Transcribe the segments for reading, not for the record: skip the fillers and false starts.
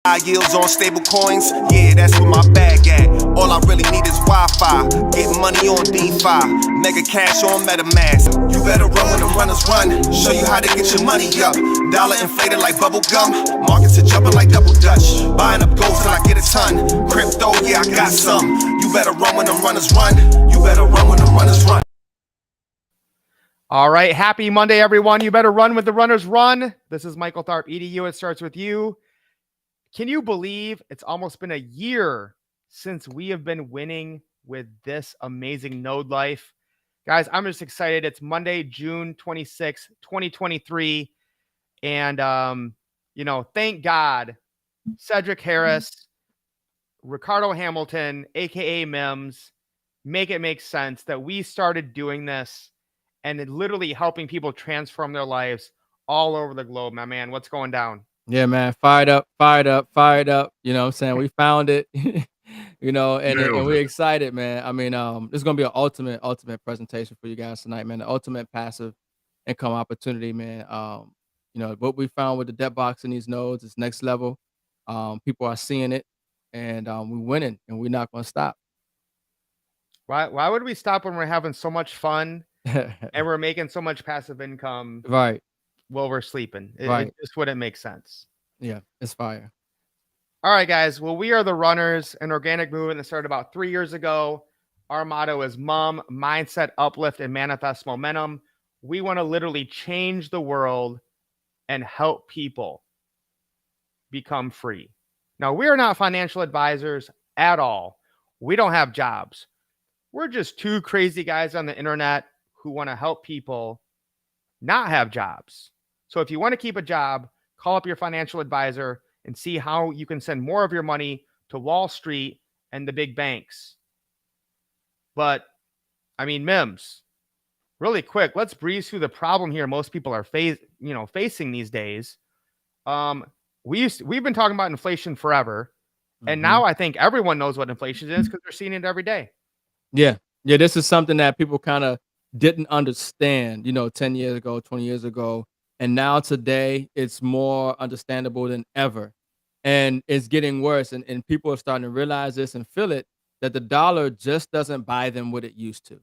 High yields on stable coins, yeah, that's where my bag at. All I really need is Wi-Fi, getting money on DeFi, mega cash on MetaMask. You better run when the runners run, show you how to get your money up. Dollar inflated like bubble gum, markets are jumping like double dutch. Buying up gold till I get a ton, crypto, yeah, I got some. You better run when the runners run, you better run when the runners run. All right, happy Monday, everyone. You better run with the runners run. This is Michael Tharp, EDU. It starts with you. Can you believe it's almost been a year since we have been winning with this amazing node life? Guys, I'm just excited. It's Monday, June 26, 2023. And, thank God, Cedric Harris, Ricardo Hamilton, a.k.a. Mims, make it make sense that we started doing this and literally helping people transform their lives all over the globe. My man, what's going down? Yeah, man. Fired up. You know what I'm saying? We found it, and we're excited, man. I mean, this is going to be an ultimate presentation for you guys tonight, man. The ultimate passive income opportunity, man. What we found with the debt box in these nodes is next level. People are seeing it, and we're winning, and we're not going to stop. Why would we stop when we're having so much fun and we're making so much passive income? Right. While we're sleeping. It just wouldn't make sense. Yeah, it's fire. All right, guys. Well, we are the Runners, an organic movement that started about 3 years ago. Our motto is MUM, Mindset, Uplift, and Manifest Momentum. We want to literally change the world and help people become free. Now, we are not financial advisors at all. We don't have jobs. We're just two crazy guys on the internet who want to help people not have jobs. So if you want to keep a job, call up your financial advisor and see how you can send more of your money to Wall Street and the big banks. But I mean, Mims, really quick, let's breeze through the problem here most people are facing these days. We've been talking about inflation forever, and now I think everyone knows what inflation is because they're seeing it every day. Yeah, this is something that people kind of didn't understand, 10 years ago, 20 years ago. And now today it's more understandable than ever. And it's getting worse. And people are starting to realize this and feel it, that the dollar just doesn't buy them what it used to.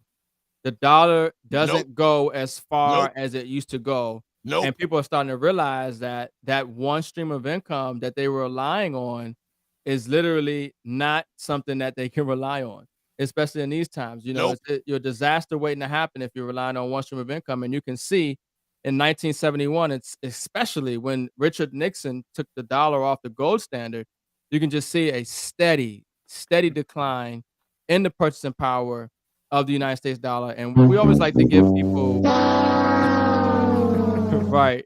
The dollar doesn't go as far as it used to go. And people are starting to realize that that one stream of income that they were relying on is literally not something that they can rely on, especially in these times. It's your disaster waiting to happen if you're relying on one stream of income. And you can see in 1971, it's especially when Richard Nixon took the dollar off the gold standard, you can just see a steady decline in the purchasing power of the United States dollar. And we always like to give people right.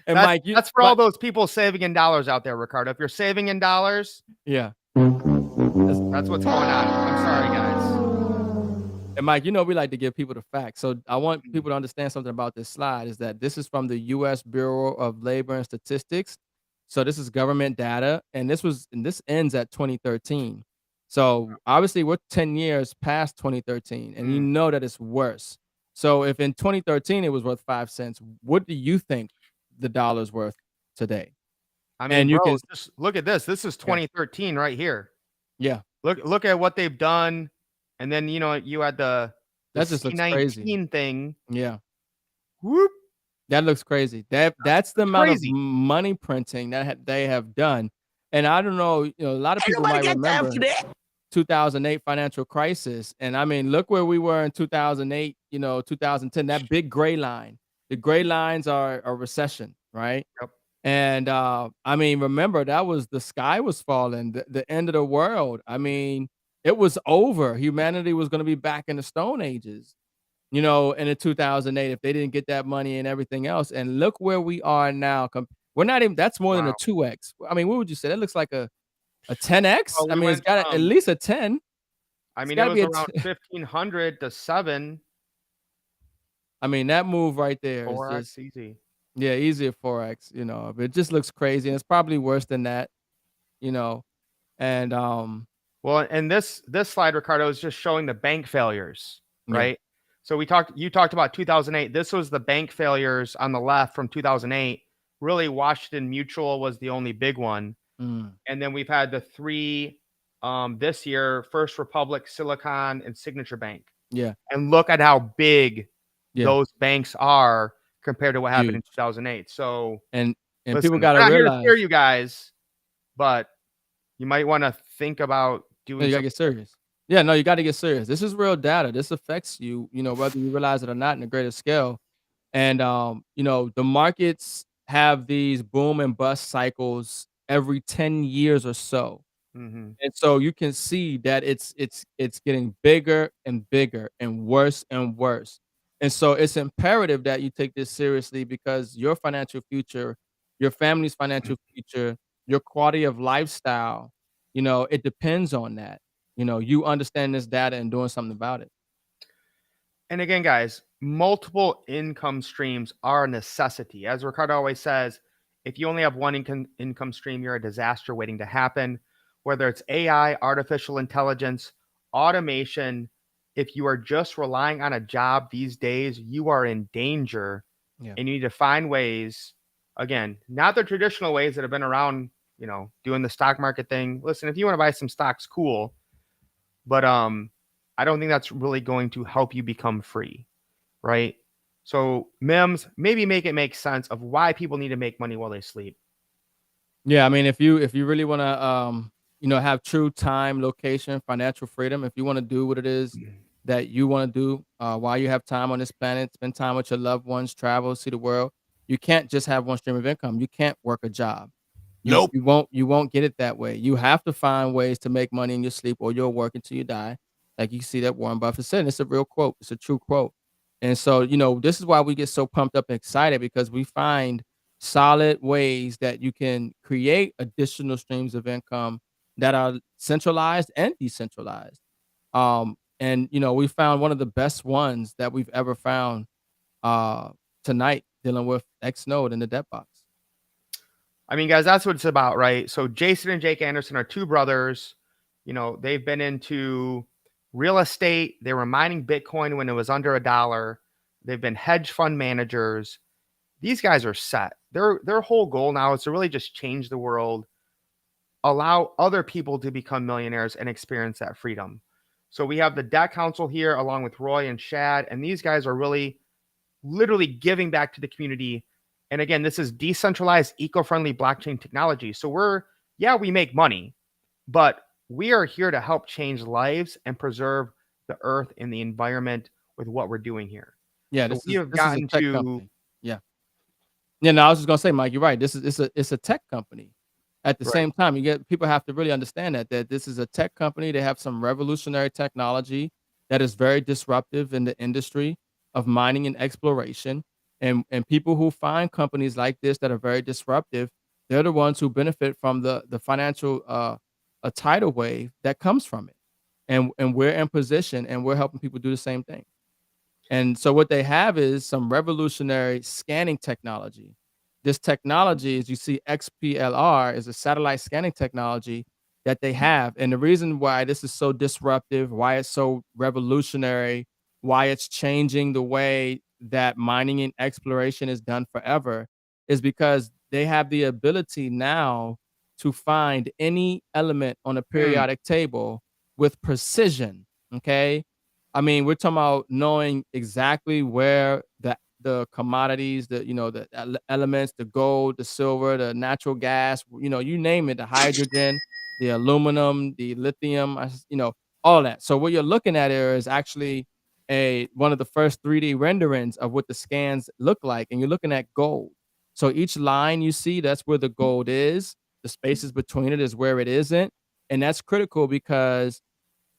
And Mike, that's for all those people saving in dollars out there, Ricardo. If you're saving in dollars, yeah, that's what's going on. I'm sorry, guys. And Mike, we like to give people the facts. So I want people to understand something about this slide is that this is from the U.S. Bureau of Labor and Statistics. So this is government data, and this ends at 2013. So obviously we're 10 years past 2013, and you know that it's worse. So if in 2013 it was worth 5 cents, what do you think the dollar's worth today? I mean, you can just look at this. This is 2013 right here. Yeah. Look at what they've done. And then, you had the that just looks crazy thing. Yeah. Whoop. That looks crazy. That's the amount of money printing that they have done. And I don't know, a lot of people might remember 2008 financial crisis. And I mean, look where we were in 2008, 2010, that big gray line. The gray lines are a recession, right? Yep. And I mean, remember, the sky was falling, the end of the world. I mean, it was over. Humanity was going to be back in the Stone Ages, in the 2008 if they didn't get that money and everything else. And look where we are now. We're not even, that's more than a 2x. I mean, what would you say? That looks like a 10x. Well, I mean, it's got at least a 10. I mean, it was around 1,500 to 7. I mean, that move right there 4x is just easy. Yeah, easy at 4x, but it just looks crazy. And it's probably worse than that, and well, and this slide, Ricardo, is just showing the bank failures, right? Yeah. So you talked about 2008. This was the bank failures on the left from 2008. Really, Washington Mutual was the only big one. Mm, And then we've had the three this year: First Republic, Silicon, and Signature Bank. yeah, And look at how big yeah, those banks are compared to what happened in huge. 2008. So And people listen, gotta we're not here to scare realize you guys, but you might want to think about no, doing you gotta something get different. serious. Yeah, no, you gotta get serious. This is real data. This affects you, whether you realize it or not in a greater scale. And the markets have these boom and bust cycles every 10 years or so. Mhm. And so you can see that it's getting bigger and bigger and worse and worse. And so it's imperative that you take this seriously because your financial future, your family's financial future, your quality of lifestyle, it depends on that. You understand this data and doing something about it. And again, guys, multiple income streams are a necessity. As Ricardo always says, if you only have one income stream, you're a disaster waiting to happen. Whether it's AI, artificial intelligence, automation, if you are just relying on a job these days, you are in danger Yeah. and you need to find ways, again, not the traditional ways that have been around, doing the stock market thing. Listen, if you want to buy some stocks, cool, but I don't think that's really going to help you become free, right? So Mims, maybe make it make sense of why people need to make money while they sleep. Yeah, I mean, if you really wanna, have true time, location, financial freedom, if you wanna do what it is that you wanna do, while you have time on this planet, spend time with your loved ones, travel, see the world, you can't just have one stream of income. You can't work a job. You Nope. you won't get it that way. You have to find ways to make money in your sleep or you'll work until you die. Like you see that Warren Buffett said, and it's a real quote. It's a true quote. And so, this is why we get so pumped up and excited because we find solid ways that you can create additional streams of income that are centralized and decentralized. And we found one of the best ones that we've ever found uh tonight dealing with X Node in the debt box. I mean, guys, that's what it's about, right? So Jason and Jake Anderson are two brothers. They've been into real estate. They were mining Bitcoin when it was under $1. They've been hedge fund managers. These guys are set. Their whole goal now is to really just change the world, allow other people to become millionaires and experience that freedom. So we have the Debt Council here along with Roy and Shad, and these guys are really literally giving back to the community. And again, this is decentralized, eco-friendly blockchain technology. So we make money, but we are here to help change lives and preserve the earth and the environment with what we're doing here. Yeah, So this we is have this is a gotten tech to company. Yeah. Yeah, no, I was just gonna say, Mike, you're right. This is it's a tech company. At the right. same time, you get people have to really understand that this is a tech company. They have some revolutionary technology that is very disruptive in the industry of mining and exploration. And people who find companies like this that are very disruptive, they're the ones who benefit from the financial a tidal wave that comes from it. And we're in position and we're helping people do the same thing. And so what they have is some revolutionary scanning technology. This technology, as you see, XPLR is a satellite scanning technology that they have. And the reason why this is so disruptive, why it's so revolutionary, why it's changing the way that mining and exploration is done forever is because they have the ability now to find any element on a Mm, periodic table with precision. Okay. I mean, we're talking about knowing exactly where the commodities, the elements, the gold, the silver, the natural gas, you name it, the hydrogen, the aluminum, the lithium, all that. So what you're looking at here is actually a one of the first 3D renderings of what the scans look like, and you're looking at gold. So each line you see, that's where the gold is. The spaces between it is where it isn't, and that's critical because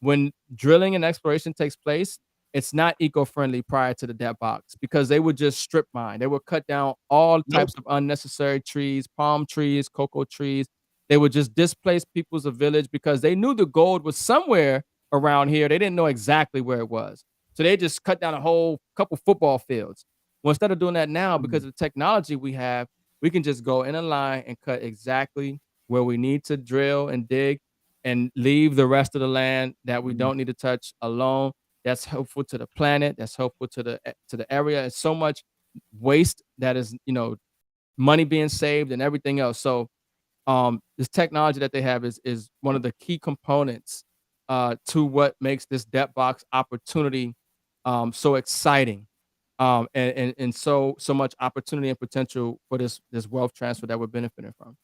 when drilling and exploration takes place, it's not eco-friendly prior to the debt box because they would just strip mine. They would cut down all nope. types of unnecessary trees, palm trees, cocoa trees. They would just displace people's of village because they knew the gold was somewhere around here. They didn't know exactly where it was. So they just cut down a whole couple football fields. Well, instead of doing that now, because Mm, of the technology we have, we can just go in a line and cut exactly where we need to drill and dig and leave the rest of the land that we mm. don't need to touch alone. That's helpful to the planet. That's helpful to the area. It's so much waste that is, money being saved and everything else. So This technology that they have is one of the key components to what makes this debt box opportunity so exciting, and so much opportunity and potential for this wealth transfer that we're benefiting from.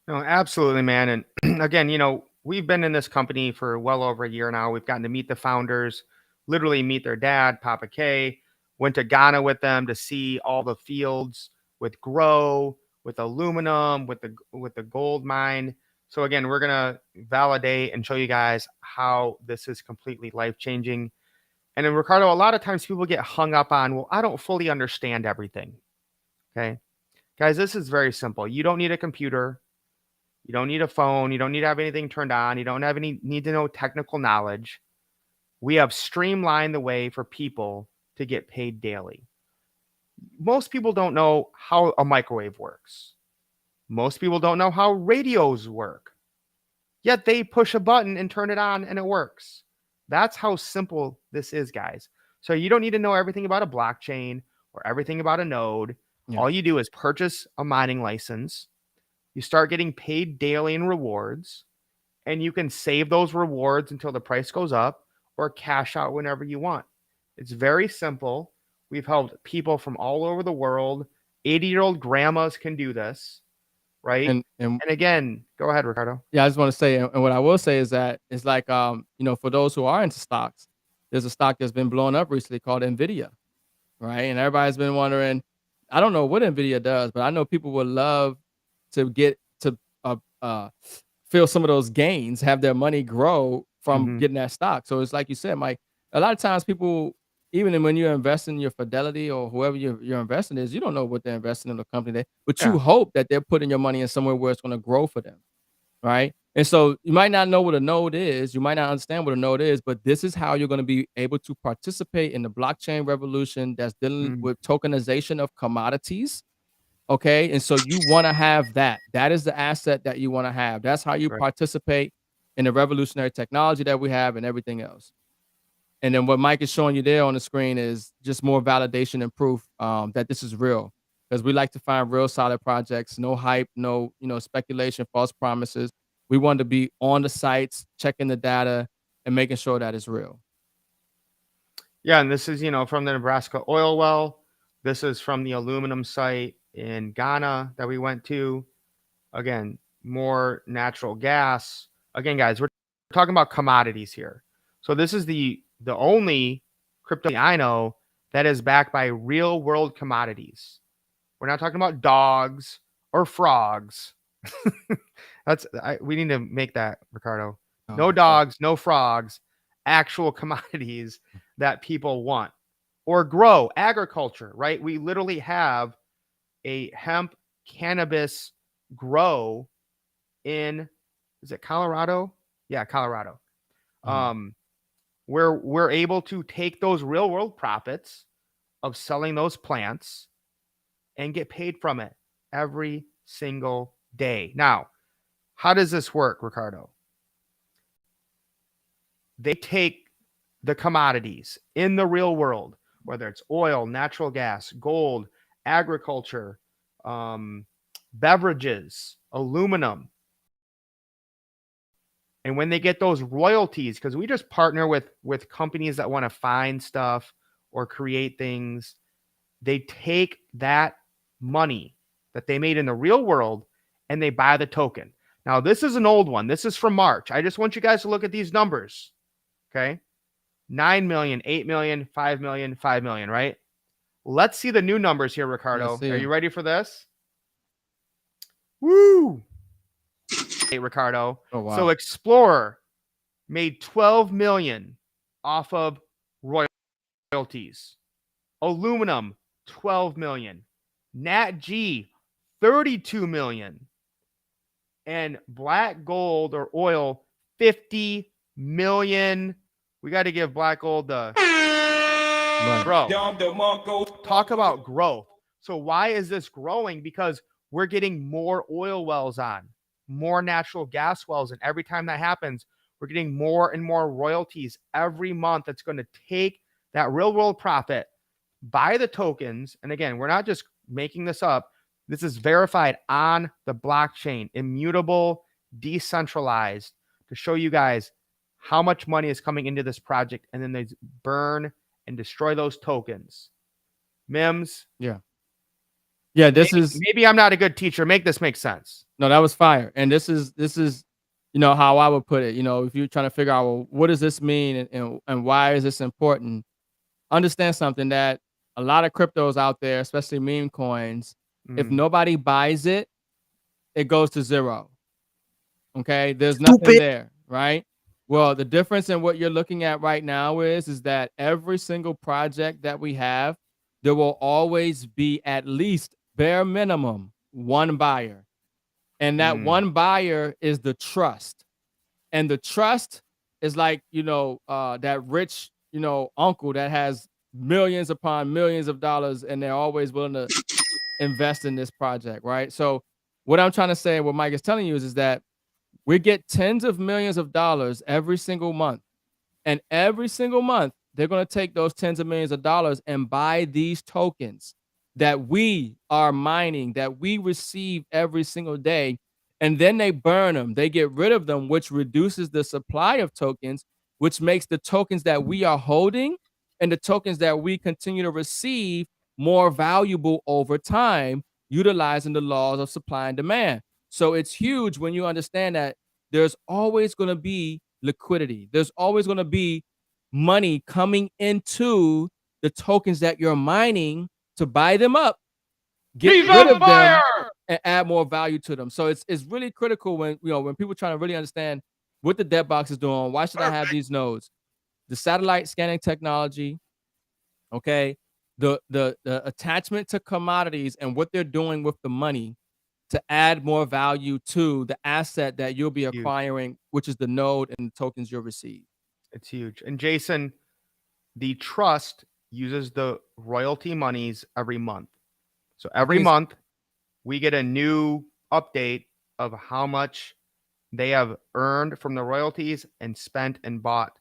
No, absolutely, man. And again, we've been in this company for well over a year now. We've gotten to meet the founders, literally meet their dad, Papa K. Went to Ghana with them to see all the fields with grow, with aluminum, with the gold mine. So again, we're gonna validate and show you guys how this is completely life changing. And then Ricardo, a lot of times people get hung up on, well, I don't fully understand everything. Okay, guys, this is very simple. You don't need a computer. You don't need a phone. You don't need to have anything turned on. You don't have any need to know technical knowledge. We have streamlined the way for people to get paid daily. Most people don't know how a microwave works. Most people don't know how radios work. Yet they push a button and turn it on and it works. That's how simple this is, guys. So you don't need to know everything about a blockchain or everything about a node. Yeah. All you do is purchase a mining license. You start getting paid daily in rewards, and you can save those rewards until the price goes up or cash out whenever you want. It's very simple. We've helped people from all over the world. 80-year-old grandmas can do this, right? And And again, go ahead, Ricardo. yeah, I just want to say, and what I will say is that it's like, for those who are into stocks, there's a stock that's been blown up recently called Nvidia, right? And everybody's been wondering, I don't know what Nvidia does, but I know people would love to get to feel some of those gains, have their money grow from Mhm. getting that stock. So it's like you said, Mike, a lot of times people, even when you're investing in your Fidelity or whoever you're investing is, you don't know what they're investing in the company, but you Yeah. hope that they're putting your money in somewhere where it's going to grow for them. Right. And so you might not know what a node is. You might not understand what a node is, but this is how you're going to be able to participate in the blockchain revolution that's dealing Mm, with tokenization of commodities. Okay. And so you want to have that. That is the asset that you want to have. That's how you right. participate in the revolutionary technology that we have and everything else. And then what Mike is showing you there on the screen is just more validation and proof that this is real. Because we like to find real solid projects, no hype, no speculation, false promises. We want to be on the sites, checking the data, and making sure that it's real. Yeah, and this is, from the Nebraska oil well. This is from the aluminum site in Ghana that we went to. Again, more natural gas. Again, guys, we're talking about commodities here. So this is the only crypto I know that is backed by real world commodities. We're not talking about dogs or frogs. We need to make that, Ricardo. No Yeah. dogs, no frogs, actual commodities that people want or grow, agriculture, right? We literally have a hemp cannabis grow in, is it Colorado? Yeah, Colorado. Mhm. Where we're able to take those real world profits of selling those plants and get paid from it every single day. Now, how does this work, Ricardo? They take the commodities in the real world, whether it's oil, natural gas, gold, agriculture, um, beverages, aluminum. And when they get those royalties, because we just partner with companies that want to find stuff or create things, they take that money that they made in the real world and they buy the token. Now, this is an old one. This is from March. I just want you guys to look at these numbers. Okay. 9 million, 8 million, 5 million, 5 million, right? Let's see the new numbers here, Let's Ricardo. see Are you 'em. ready for this? Woo! Hey, Ricardo. Oh So wow. Explorer made 12 million off of royalties. Aluminum, 12 million. Nat G, 32 million. And black gold or oil, 50 million. We got to give black gold the Right. bro. Talk about growth. So why is this growing? Because we're getting more oil wells on, more natural gas wells, and every time that happens, we're getting more and more royalties every month. That's going to take that real world profit, buy the tokens, and again, we're not just making this up. This is verified on the blockchain, immutable, decentralized, to show you guys how much money is coming into this project, and then they burn and destroy those tokens. Mims, Yeah. Yeah, this is maybe I'm not a good teacher. Make this make sense. no, that was fire. And this is you know how I would put it. You know, if you're trying to figure out, well, what does this mean and why is this important? Understand something, that a lot of cryptos out there, especially meme coins, if nobody buys it, it goes to zero. Okay, there's nothing there, right? Well, the difference in what you're looking at right now is that every single project that we have, there will always be at least bare minimum one buyer. And that one buyer is the trust. And the trust is like, that rich, uncle that has millions upon millions of dollars, and they're always willing to invest in this project, right? So what I'm trying to say, what Mike is telling you is that we get tens of millions of dollars every single month. And every single month, they're going to take those tens of millions of dollars and buy these tokens that we are mining, that we receive every single day. And then they burn them. They get rid of them, which reduces the supply of tokens, which makes the tokens that we are holding and the tokens that we continue to receive more valuable over time, utilizing the laws of supply and demand. So it's huge when you understand that there's always going to be liquidity. There's always going to be money coming into the tokens that you're mining to buy them up, get rid of them, and add more value to them. So it's really critical when when people trying to really understand what the debt box is doing. Why should I have these nodes? The satellite scanning technology, okay, the attachment to commodities and what they're doing with the money to add more value to the asset that you'll be acquiring, which is the node and the tokens you'll receive. It's huge. And Jason, the trust uses the royalty monies every month. So every month we get a new update of how much they have earned from the royalties and spent and bought.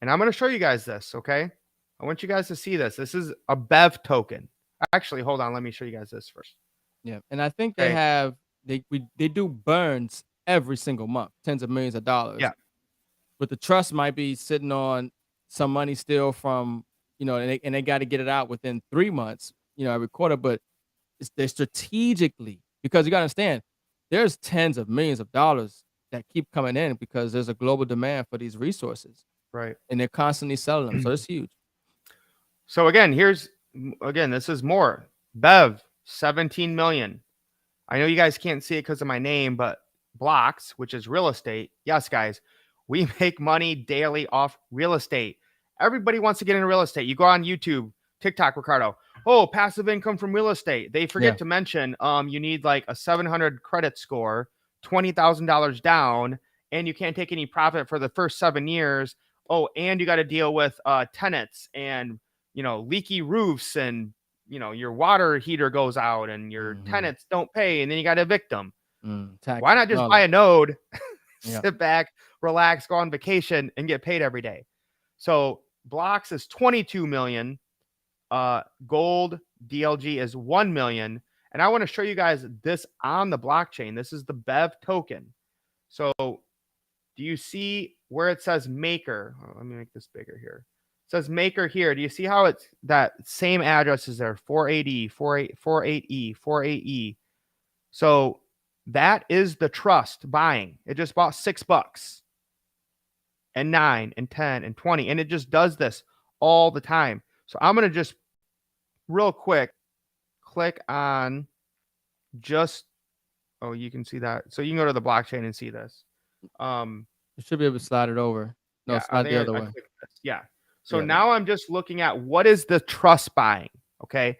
And I'm going to show you guys this, okay? I want you guys to see this. This is a BEV token. Actually, hold on. Let me show you guys this first. Yeah, and I think they have they do burns every single month, tens of millions of dollars. Yeah, but the trust might be sitting on some money still from and they got to get it out within 3 months, every quarter. But they're strategically, because you got to understand, there's tens of millions of dollars that keep coming in because there's a global demand for these resources, right? And they're constantly selling them, so it's huge. So again, this is more BEV 17 million. I know you guys can't see it because of my name, but blocks, which is real estate. Yes, guys, we make money daily off real estate. Everybody wants to get into real estate. You go on YouTube, TikTok, Ricardo. Oh, passive income from real estate. They forget to mention you need like a 700 credit score, $20,000 down, and you can't take any profit for the first 7 years. Oh, and you got to deal with tenants and leaky roofs, and your water heater goes out and your tenants don't pay, and then you got to evict them. Why not just buy a node, sit back, relax, go on vacation, and get paid every day? So blocks is 22 million. Gold DLG is 1 million. And I want to show you guys this on the blockchain. This is the BEV token. So do you see where it says maker? Oh, let me make this bigger here. It says maker here. Do you see how it's that same address is there? 48E, 48E, 48E. So that is the trust buying. It just bought $6 and 9 and 10 and 20. And it just does this all the time. So I'm going to just real quick click on you can see that. So you can go to the blockchain and see this. You should be able to slide it over. No, slide the other way. Yeah. So now I'm just looking at what is the trust buying. Okay.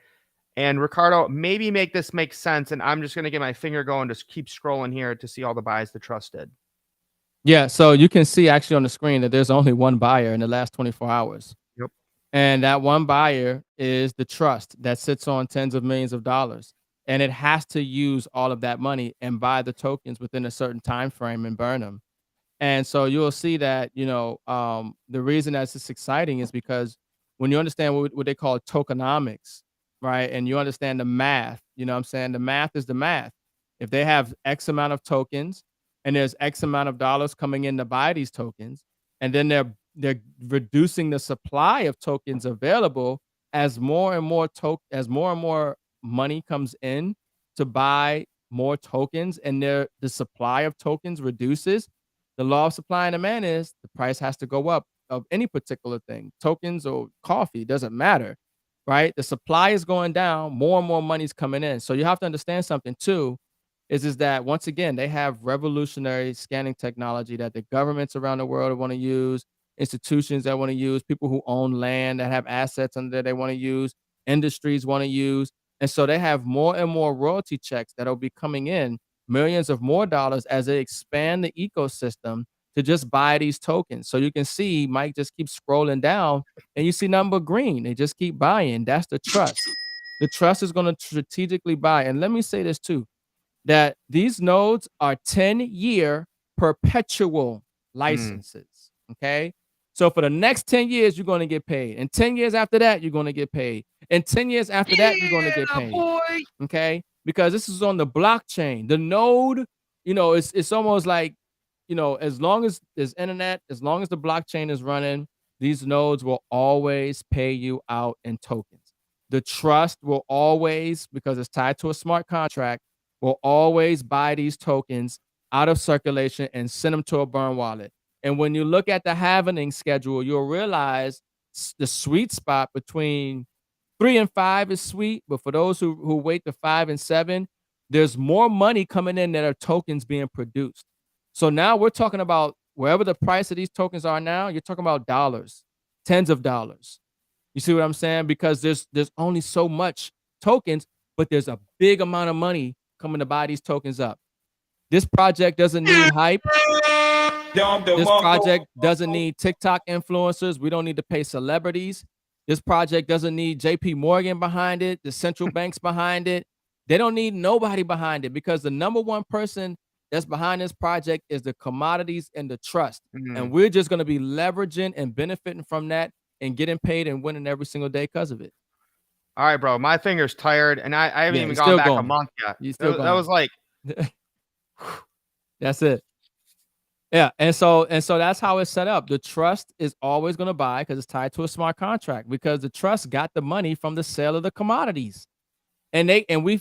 And Ricardo, maybe make this make sense. And I'm just going to get my finger going to keep scrolling here to see all the buys the trust did. Yeah. So you can see actually on the screen that there's only one buyer in the last 24 hours. Yep. And that one buyer is the trust that sits on tens of millions of dollars. And it has to use all of that money and buy the tokens within a certain time frame and burn them. And so you'll see that, the reason that's just exciting is because when you understand what they call tokenomics, right, and you understand the math You know what I'm saying? The math is the math. If they have X amount of tokens and there's X amount of dollars coming in to buy these tokens, and then they're reducing the supply of tokens available as more and more money comes in to buy more tokens, and the supply of tokens reduces, the law of supply and demand is the price has to go up of any particular thing, tokens or coffee, it doesn't matter, right? The supply is going down, more and more money's coming in. So you have to understand something too, is that once again, they have revolutionary scanning technology that the governments around the world want to use, institutions that want to use, people who own land that have assets under there they want to use, industries want to use. And so they have more and more royalty checks that'll be coming in, millions of more dollars as they expand the ecosystem to just buy these tokens. So you can see Mike just keeps scrolling down and you see nothing but green. They just keep buying. That's the trust. The trust is going to strategically buy. And let me say this too, that these nodes are 10-year perpetual licenses. Okay. So for the next 10 years, you're going to get paid. And 10 years after that, you're going to get paid. And 10 years after that, you're going to get paid. Boy. Okay. Because this is on the blockchain. The node, it's almost like, as long as there's internet, as long as the blockchain is running, these nodes will always pay you out in tokens. The trust will always, because it's tied to a smart contract, will always buy these tokens out of circulation and send them to a burn wallet. And when you look at the halvening schedule, you'll realize the sweet spot between 3 and 5 is sweet, but for those who wait to 5 and 7, there's more money coming in that are tokens being produced. So now we're talking about wherever the price of these tokens are now, you're talking about dollars, tens of dollars. You see what I'm saying? Because there's only so much tokens, but there's a big amount of money coming to buy these tokens up. This project doesn't need hype. This project doesn't need TikTok influencers. We don't need to pay celebrities. This project doesn't need JP Morgan behind it, the central banks behind it. They don't need nobody behind it because the number one person that's behind this project is the commodities and the trust. And we're just going to be leveraging and benefiting from that and getting paid and winning every single day because of it. All right, bro. My finger's tired, and I haven't even gone still back a going. month yet. You still That was like, that's it. Yeah, and so that's how it's set up. The trust is always going to buy because it's tied to a smart contract because the trust got the money from the sale of the commodities. And we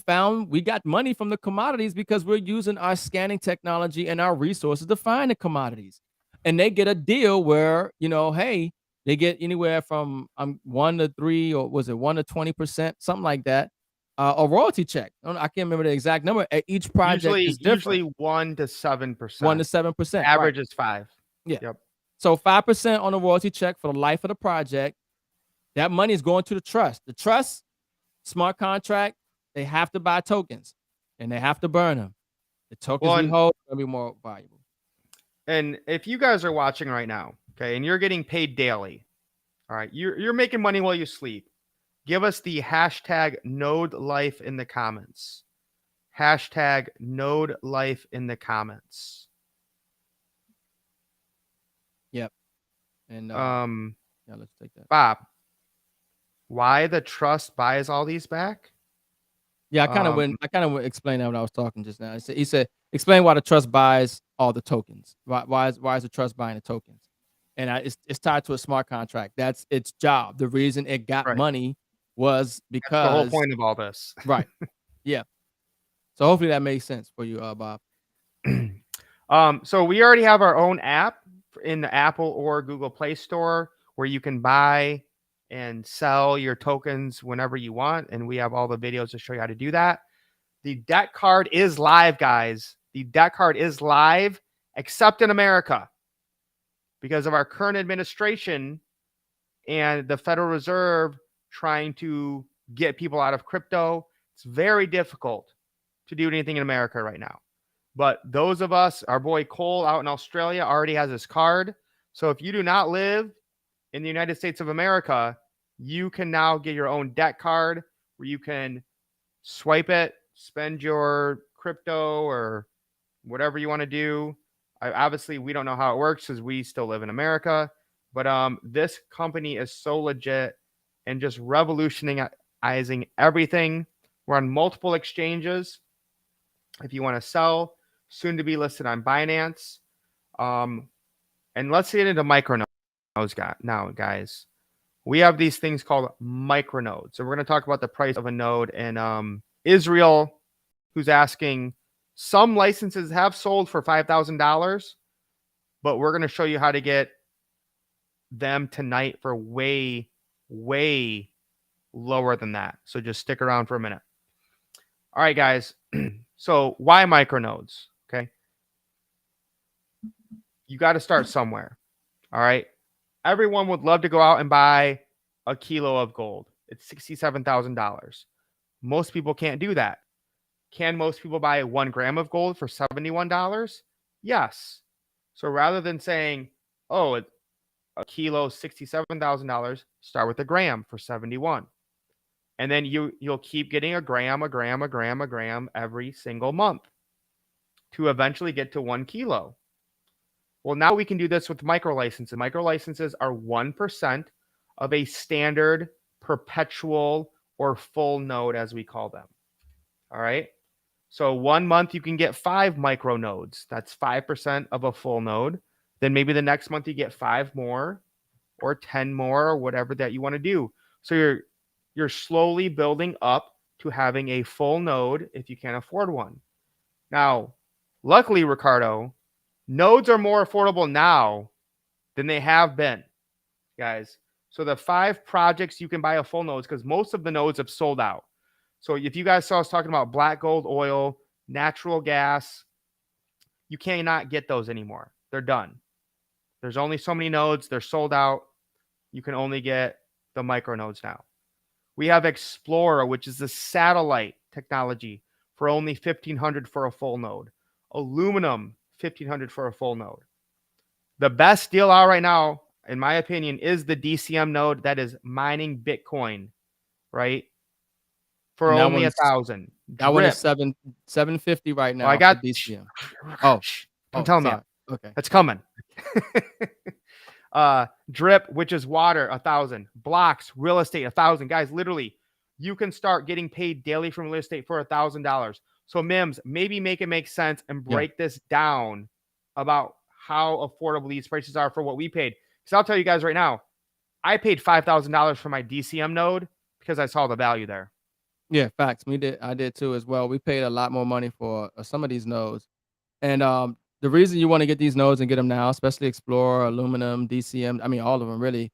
got money from the commodities because we're using our scanning technology and our resources to find the commodities. And they get a deal where, hey, they get anywhere from 1 to 3 or was it 1 to 20%, something like that. A royalty check. I can't remember the exact number. Each project is different. Usually 1 to 7%. 1 to 7%. Average right. is 5. Yeah. Yep. So 5% on a royalty check for the life of the project. That money is going to the trust. The trust, smart contract, they have to buy tokens and they have to burn them. The tokens we hold are going to be more valuable. And if you guys are watching right now, okay, and you're getting paid daily, all right, you're making money while you sleep. Give us the hashtag node life in the comments. Hashtag node life in the comments. Yep. And let's take that. Bob, why the trust buys all these back? Yeah, I kind of went explain that when I was talking just now. He said, explain why the trust buys all the tokens. Why is the trust buying the tokens? And it's tied to a smart contract. That's its job. The reason it got money was because that's the whole point of all this. Right. Yeah. So hopefully that makes sense for you, Bob. So we already have our own app in the Apple or Google Play Store where you can buy and sell your tokens whenever you want. And we have all the videos to show you how to do that. The debt card is live, guys. The debt card is live, except in America. Because of our current administration and the Federal Reserve trying to get people out of crypto, it's very difficult to do anything in America right now. But those of us, our boy Cole out in Australia already has his card. So if you do not live in the United States of America, you can now get your own debt card where you can swipe it, spend your crypto or whatever you want to do. Obviously, we don't know how it works because we still live in America. But this company is so legit and just revolutionizing everything. We're on multiple exchanges. If you want to sell, soon to be listed on Binance. And let's get into micronodes now, guys. We have these things called micronodes. So we're going to talk about the price of a node. And Israel, who's asking, some licenses have sold for $5,000, but we're going to show you how to get them tonight for way, way lower than that. So just stick around for a minute. All right, guys. So why micronodes? Okay. You got to start somewhere. All right. Everyone would love to go out and buy a kilo of gold. It's $67,000. Most people can't do that. Can most people buy 1 gram of gold for $71? Yes. So rather than saying, oh, a kilo, $67,000, start with a gram for 71. And then you'll keep getting a gram every single month to eventually get to 1 kilo. Well, now we can do this with micro licenses. Micro licenses are 1% of a standard perpetual or full node, as we call them. All right. So 1 month you can get 5 micro nodes. That's 5% of a full node. Then maybe the next month you get 5 more or 10 more or whatever that you want to do. So you're slowly building up to having a full node if you can't afford one. Now, luckily, Ricardo, nodes are more affordable now than they have been, guys. So the 5 projects you can buy a full nodes, because most of the nodes have sold out. So if you guys saw us talking about black gold, oil, natural gas, you cannot get those anymore. They're done. There's only so many nodes. They're sold out. You can only get the micro nodes now. We have Explorer, which is the satellite technology, for only $1,500 for a full node. Aluminum, $1,500 for a full node. The best deal out right now, in my opinion, is the DCM node that is mining Bitcoin, right? For And that only one's $1,000. that one is Drip. $750 right Oh, now I for got. DCM. Oh, Oh, don't tell me. sorry. Okay. That's coming. Drip, which is water, 1,000. Blocks, real estate, 1,000. Guys, literally, you can start getting paid daily from real estate for $1,000. So Mims, maybe make it make sense and break this down about how affordable these prices are for what we paid. Because I'll tell you guys right now, I paid $5,000 for my DCM node because I saw the value there. Yeah, facts. I did too as well. We paid a lot more money for some of these nodes. And the reason you want to get these nodes and get them now, especially Explorer, Aluminum, DCM, I mean, all of them really,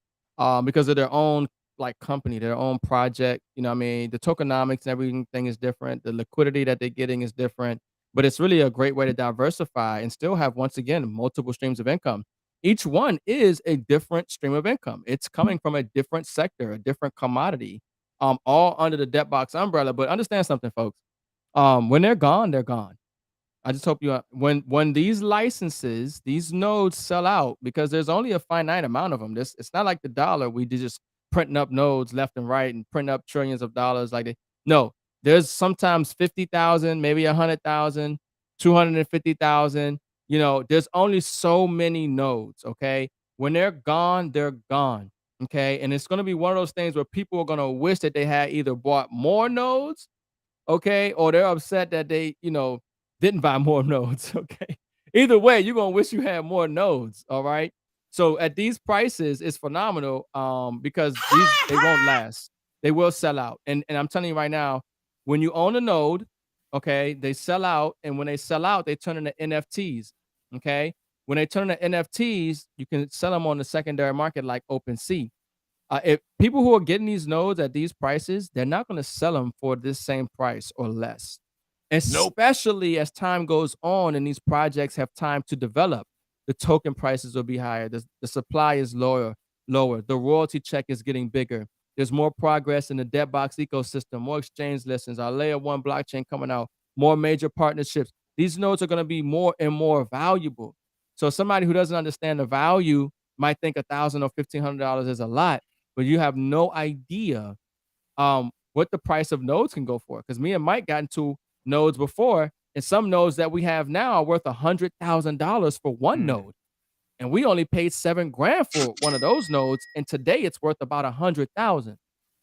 because of their own like company, their own project. You know what I mean? The tokenomics and everything is different. The liquidity that they're getting is different. But it's really a great way to diversify and still have, once again, multiple streams of income. Each one is a different stream of income. It's coming from a different sector, a different commodity, all under the debt box umbrella. But understand something, folks. When they're gone, they're gone. I just hope you when these licenses, these nodes sell out, because there's only a finite amount of them. It's not like the dollar. We just printing up nodes left and right and printing up trillions of dollars like they. No, there's sometimes 50,000, maybe 100,000, 250,000. You know, there's only so many nodes. Okay, when they're gone, they're gone. Okay, and it's gonna be one of those things where people are gonna wish that they had either bought more nodes, okay, or they're upset that they, didn't buy more nodes, okay? Either way, you're gonna wish you had more nodes, all right? So at these prices, it's phenomenal, because they won't last. They will sell out. And I'm telling you right now, when you own a node, okay, they sell out, and when they sell out, they turn into NFTs, okay? When they turn into NFTs, you can sell them on the secondary market like OpenSea. If people who are getting these nodes at these prices, they're not going to sell them for this same price or less. Especially as time goes on and these projects have time to develop, the token prices will be higher. The supply is lower. The royalty check is getting bigger. There's more progress in the debt box ecosystem, more exchange listings, our layer 1 blockchain coming out, more major partnerships. These nodes are going to be more and more valuable. So somebody who doesn't understand the value might think $1,000 or $1,500 is a lot, but you have no idea what the price of nodes can go for. Because me and Mike got into nodes before, and some nodes that we have now are worth $100,000 for one node, and we only paid $7 grand for one of those nodes, and today it's worth about 100,000.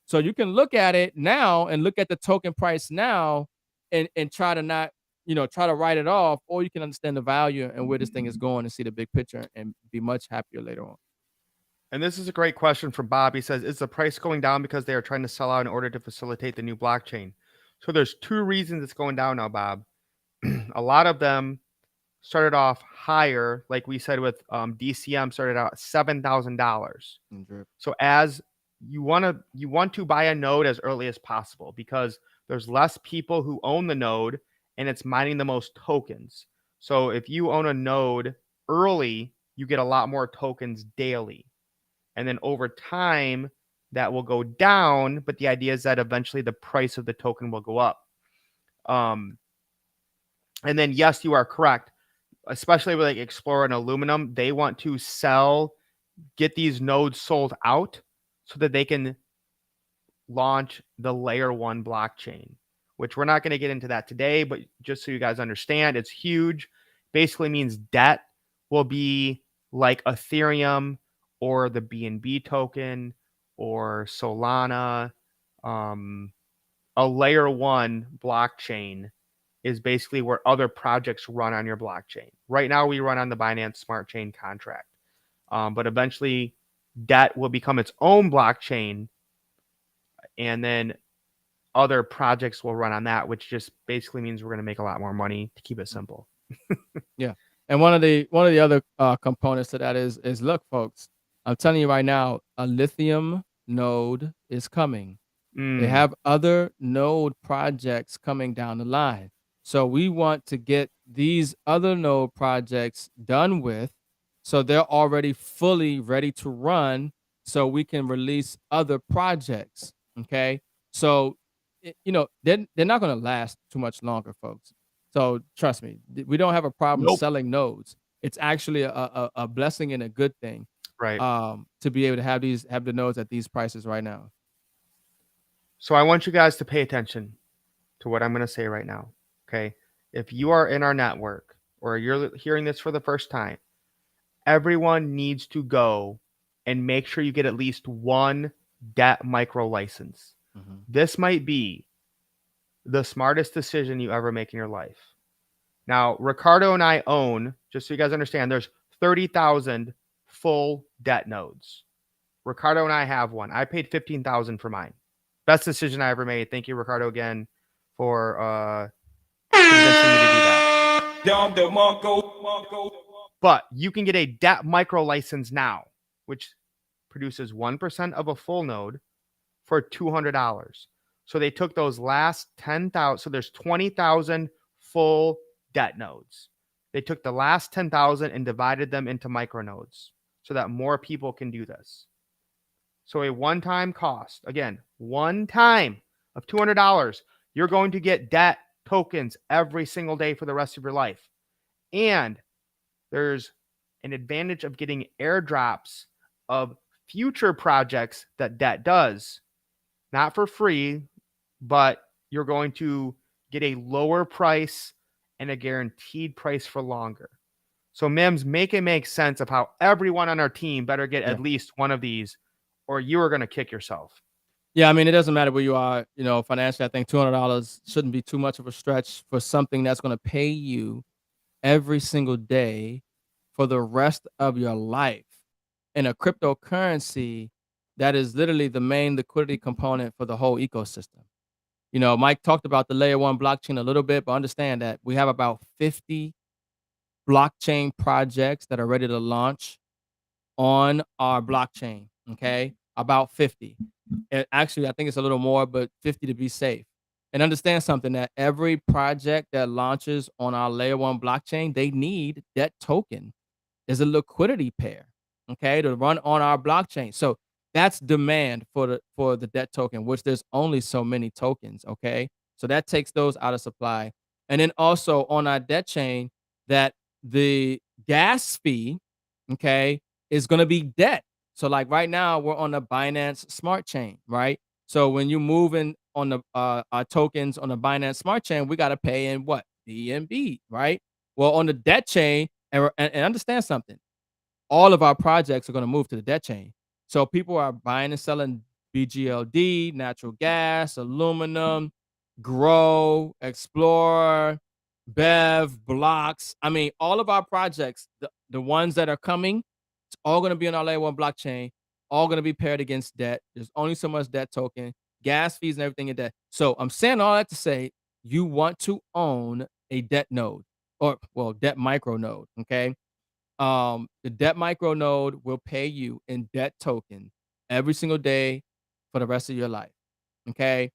So you can look at it now and look at the token price now and try to not, try to write it off, or you can understand the value and where this thing is going and see the big picture and be much happier later on. And this is a great question from Bob. He says, is the price going down because they are trying to sell out in order to facilitate the new blockchain? So there's two reasons it's going down now, Bob. A lot of them started off higher, like we said with DCM started out at $7,000. So as you want to buy a node as early as possible because there's less people who own the node and it's mining the most tokens. So if you own a node early, you get a lot more tokens daily. And then over time, that will go down. But the idea is that eventually the price of the token will go up. And then, yes, you are correct. Especially with like Explorer and Aluminum, they want to get these nodes sold out so that they can launch the layer 1 blockchain, which we're not going to get into that today, but just so you guys understand, it's huge. Basically means debt will be like Ethereum or the BNB token or Solana. A layer 1 blockchain is basically where other projects run on your blockchain. Right now, we run on the Binance Smart Chain contract. But eventually, that will become its own blockchain. And then other projects will run on that, which just basically means we're going to make a lot more money to keep it simple. Yeah. And one of the other components to that is look, folks, I'm telling you right now, a lithium node is coming. They have other node projects coming down the line. So we want to get these other node projects done with, so they're already fully ready to run, so we can release other projects. Okay. So, they're not going to last too much longer, folks. So trust me, we don't have a problem selling nodes. It's actually a blessing and a good thing, right? To be able to have the nodes at these prices right now. So I want you guys to pay attention to what I'm going to say right now. Okay. If you are in our network or you're hearing this for the first time, everyone needs to go and make sure you get at least one DET micro license. This might be the smartest decision you ever make in your life. Now, Ricardo and I own, just so you guys understand, there's 30,000 full DET nodes. Ricardo and I have one. I paid $15,000 for mine. Best decision I ever made. Thank you, Ricardo, again, for convincing me to do that. But you can get a DET micro license now, which produces 1% of a full node for $200. So they took those last 10,000. So there's 20,000 full DET nodes. They took the last 10,000 and divided them into micronodes so that more people can do this. So a one-time cost, again, one time of $200, you're going to get DET tokens every single day for the rest of your life. And there's an advantage of getting airdrops of future projects that DET does. Not for free, but you're going to get a lower price and a guaranteed price for longer. So Mims, make it make sense of how everyone on our team better get at least one of these, or you are going to kick yourself. Yeah, I mean, it doesn't matter where you are, financially. I think $200 shouldn't be too much of a stretch for something that's going to pay you every single day for the rest of your life in a cryptocurrency that is literally the main liquidity component for the whole ecosystem. Mike talked about the layer 1 blockchain a little bit, but understand that we have about 50 blockchain projects that are ready to launch on our blockchain. Okay. About 50. Actually, I think it's a little more, but 50 to be safe. And understand something, that every project that launches on our layer 1 blockchain, they need that token. There's a liquidity pair, okay, to run on our blockchain. So that's demand for the DET token, which there's only so many tokens, okay? So that takes those out of supply. And then also on our DET chain, that the gas fee, okay, is going to be DET. So like right now, we're on the Binance Smart Chain, right? So when you move in on the our tokens on the Binance Smart Chain, we got to pay in what? BNB, right? Well, on the DET chain, and understand something, all of our projects are going to move to the DET chain. So people are buying and selling BGLD, natural gas, aluminum, grow, explore, bev, blocks. I mean, all of our projects, the ones that are coming, it's all going to be on our layer one blockchain, all going to be paired against debt. There's only so much debt token, gas fees, and everything in debt. So I'm saying all that to say you want to own a debt node, or well, debt micro node. Okay. The debt micro node will pay you in debt token every single day for the rest of your life. Okay.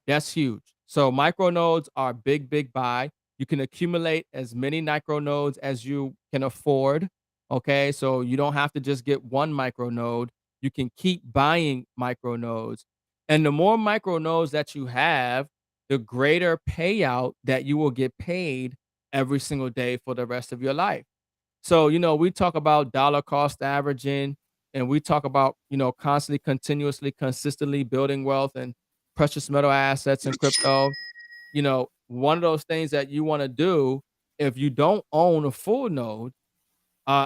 That's huge. So micro nodes are big buy. You can accumulate as many micro nodes as you can afford. Okay. So you don't have to just get one micro node. You can keep buying micro nodes. And the more micro nodes that you have, the greater payout that you will get paid every single day for the rest of your life. So, we talk about dollar cost averaging, and we talk about, constantly, continuously, consistently building wealth and precious metal assets and crypto. One of those things that you want to do if you don't own a full node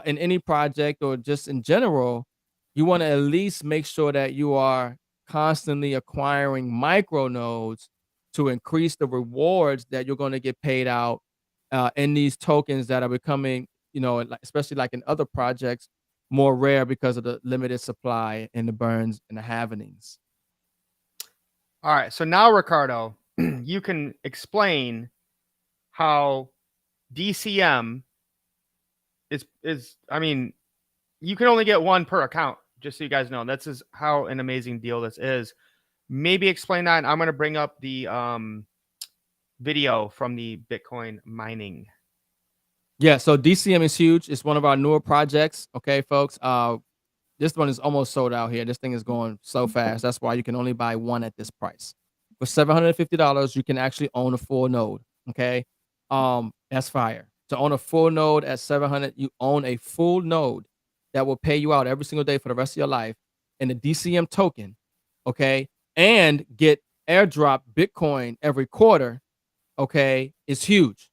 in any project or just in general, you want to at least make sure that you are constantly acquiring micro nodes to increase the rewards that you're going to get paid out in these tokens that are becoming, especially like in other projects, more rare because of the limited supply and the burns and the halvenings. All right. So now, Ricardo, you can explain how DCM is. I mean, you can only get one per account, just so you guys know. That's how an amazing deal this is. Maybe explain that. And I'm going to bring up the video from the Bitcoin mining. Yeah, so DCM is huge. It's one of our newer projects. Okay, folks. This one is almost sold out here. This thing is going so fast. That's why you can only buy one at this price. For $750, you can actually own a full node. Okay. That's fire. To own a full node at 700, you own a full node that will pay you out every single day for the rest of your life in the DCM token. Okay. And get airdrop Bitcoin every quarter. Okay. It's huge.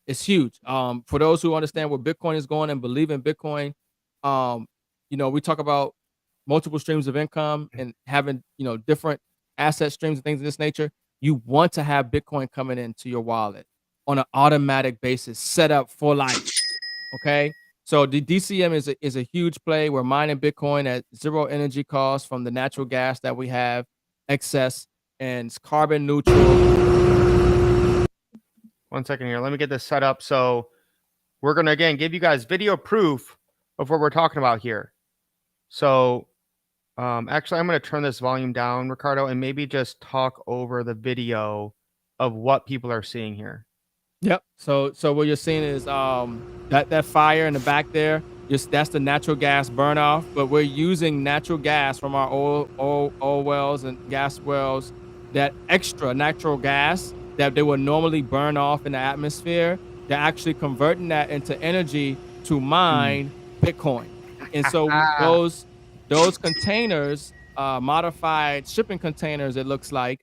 It's huge. For those who understand where Bitcoin is going and believe in Bitcoin, we talk about multiple streams of income and having, different asset streams and things of this nature. You want to have Bitcoin coming into your wallet on an automatic basis, set up for life. Okay. So the DCM is a huge play. We're mining Bitcoin at zero energy cost from the natural gas that we have excess, and it's carbon neutral. 1 second here. Let me get this set up. So we're going to, again, give you guys video proof of what we're talking about here. So actually, I'm going to turn this volume down, Ricardo, and maybe just talk over the video of what people are seeing here. Yep. So what you're seeing is that fire in the back there. That's the natural gas burn off, but we're using natural gas from our oil wells and gas wells, that extra natural gas that they would normally burn off in the atmosphere. They're actually converting that into energy to mine Bitcoin. And so those containers, modified shipping containers, it looks like,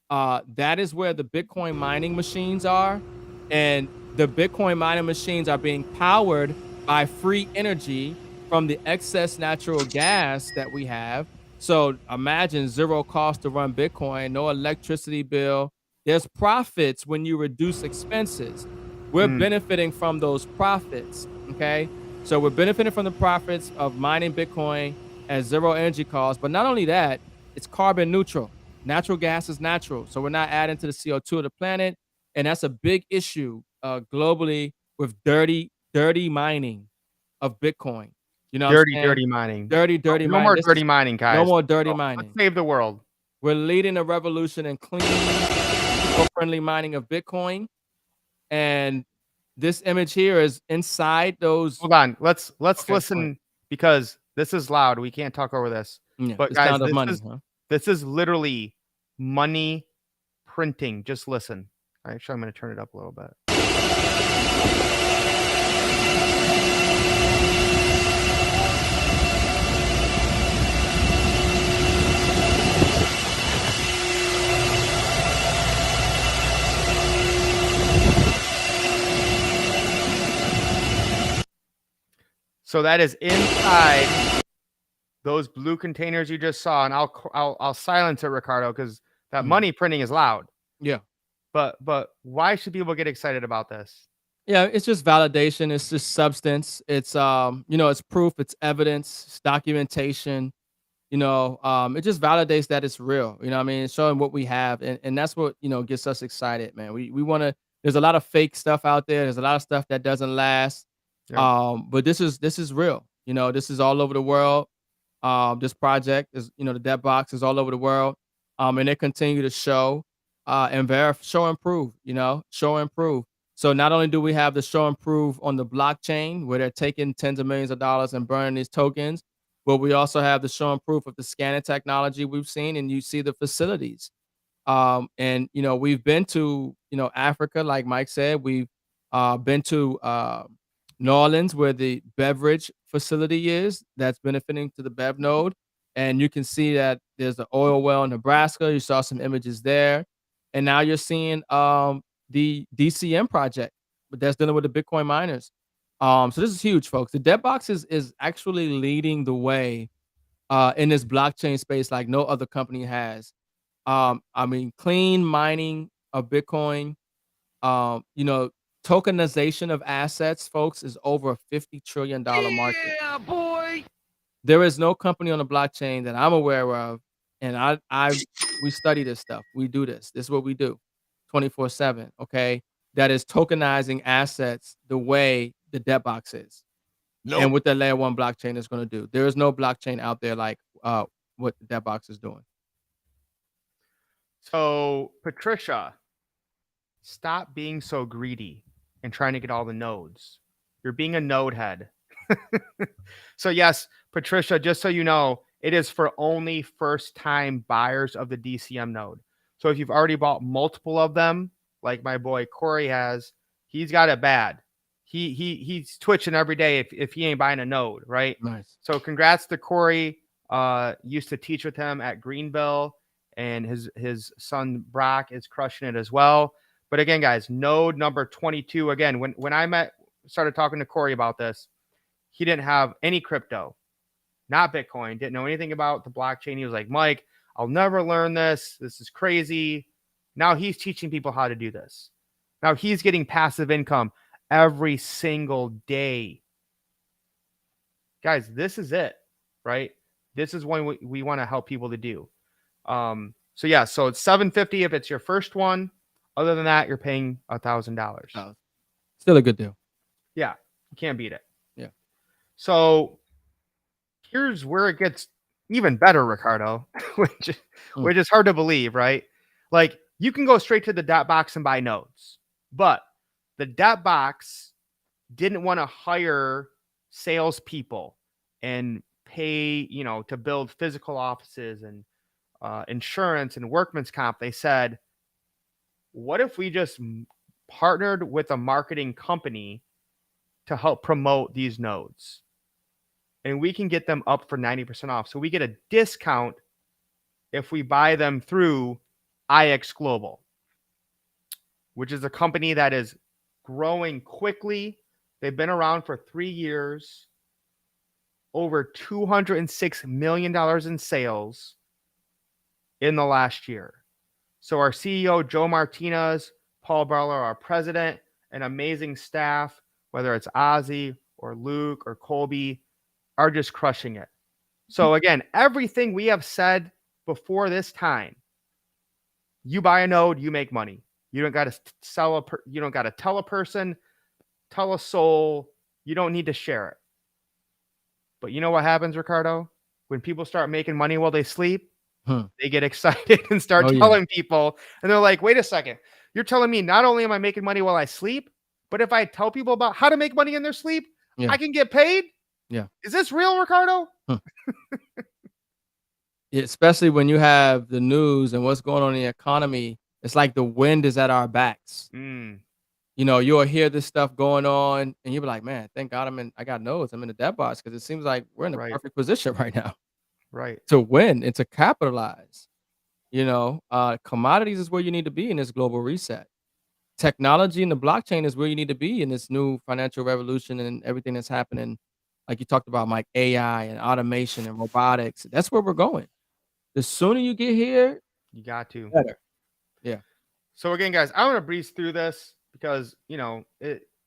that is where the Bitcoin mining machines are. And the Bitcoin mining machines are being powered by free energy from the excess natural gas that we have. So imagine zero cost to run Bitcoin, no electricity bill. There's profits when you reduce expenses. We're benefiting from those profits. Okay. So we're benefiting from the profits of mining Bitcoin at zero energy cost. But not only that, it's carbon neutral. Natural gas is natural. So we're not adding to the CO2 of the planet. And that's a big issue globally with dirty mining of Bitcoin. Dirty mining. Dirty no mining. More dirty mining, guys. No more dirty mining. Let's save the world. We're leading a revolution in clean, eco-friendly mining of Bitcoin. And this image here is inside those. Hold on. Let's listen, because this is loud. We can't talk over this. Yeah, but guys, this is literally money printing. Just listen. Actually, I'm going to turn it up a little bit. So that is inside those blue containers you just saw, and I'll silence it, Ricardo, because that Mm. money printing is loud. Yeah. But why should people get excited about this? Yeah, it's just validation, it's just substance, it's, it's proof, it's evidence, it's documentation, it just validates that it's real, you know what I mean? It's showing what we have, and that's what, gets us excited, man. We wanna there's a lot of fake stuff out there, there's a lot of stuff that doesn't last, Yep. but this is real, this is all over the world. This project is, the debt box is all over the world, and they continue to show, and show and prove, show and prove. So not only do we have the show and prove on the blockchain where they're taking tens of millions of dollars and burning these tokens, but we also have the show and proof of the scanning technology we've seen, and you see the facilities. And we've been to Africa, like Mike said. We've been to New Orleans, where the beverage facility is that's benefiting to the Bev node, and you can see that there's the oil well in Nebraska. You saw some images there, and now you're seeing the DCM project, but that's dealing with the Bitcoin miners. So this is huge, folks. The debt box is actually leading the way in this blockchain space like no other company has. I mean, clean mining of Bitcoin, tokenization of assets, folks, is over a $50 trillion market. Yeah, boy. There is no company on the blockchain that I'm aware of, and we study this stuff. We do this. This is what we do 24/7, okay? That is tokenizing assets the way the debt box is. Nope. And what the layer one blockchain is going to do. There is no blockchain out there like what the debt box is doing. So, Patricia, stop being so greedy and trying to get all the nodes. You're being a node head. So, yes, Patricia, just so you know, it is for only first time buyers of the DCM node. So, if you've already bought multiple of them, like my boy Corey has, he's got it bad. He's twitching every day if he ain't buying a node, right? Nice. So, congrats to Corey. Used to teach with him at Greenville, and his son Brock is crushing it as well. But again, guys, node number 22. Again, when I started talking to Corey about this, he didn't have any crypto, not Bitcoin, didn't know anything about the blockchain. He was like, Mike, I'll never learn this. This is crazy. Now he's teaching people how to do this. Now he's getting passive income every single day. Guys, this is it, right? This is what we want to help people to do. So yeah, so it's $750 if it's your first one. Other than that, you're paying $1,000. Still a good deal. Yeah, you can't beat it. Yeah. So here's where it gets even better, Ricardo, which is hard to believe, right? Like you can go straight to the debt box and buy nodes, but the debt box didn't want to hire salespeople and pay, to build physical offices and insurance and workman's comp. They said, what if we just partnered with a marketing company to help promote these nodes? And we can get them up for 90% off. So we get a discount if we buy them through IX Global, which is a company that is growing quickly. They've been around for 3 years, over $206 million in sales in the last year. So our CEO, Joe Martinez, Paul Barlow, our president, an amazing staff, whether it's Ozzy or Luke or Colby, are just crushing it. So again, everything we have said before this time, you buy a node, you make money. You don't got to you don't got to tell a person, tell a soul, you don't need to share it. But you know what happens, Ricardo? When people start making money while they sleep, they get excited and start telling people, and they're like, wait a second, you're telling me not only am I making money while I sleep, but if I tell people about how to make money in their sleep, I can get paid? Yeah. Is this real, Ricardo? Yeah, especially when you have the news and what's going on in the economy, it's like the wind is at our backs. You'll hear this stuff going on, and you'll be like, man, thank God I got nodes. I'm in the debt box, because it seems like we're in the perfect position right now. Right. To win and to capitalize. Commodities is where you need to be in this global reset. Technology and the blockchain is where you need to be in this new financial revolution and everything that's happening like you talked about, Mike, AI and automation and robotics. That's where we're going. The sooner you get here, You got to. better. Yeah. So again, guys, I want to breeze through this because